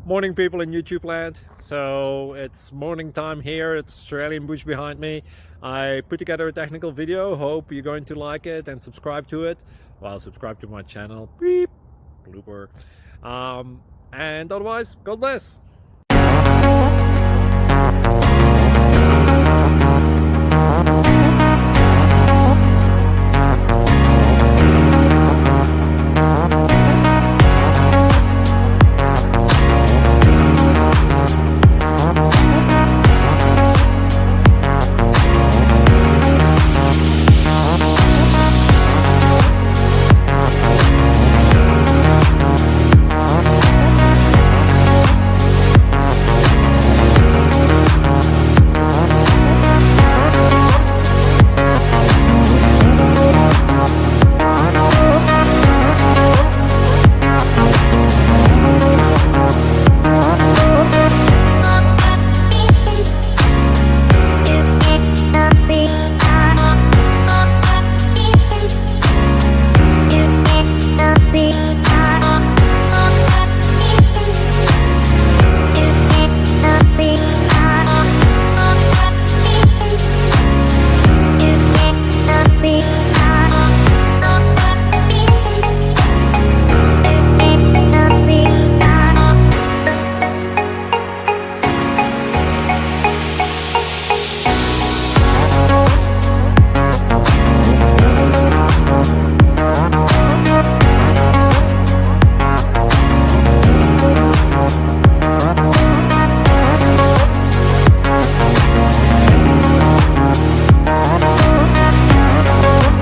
Morning, people in YouTube land. So it's morning time here. It's Australian bush behind me. I put together a technical video. Hope you're going to like it and subscribe to it. Well, subscribe to my channel. Beep. Blooper. And otherwise, God bless.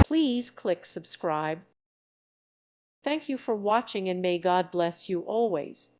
Please click subscribe. Thank you for watching and may God bless you always.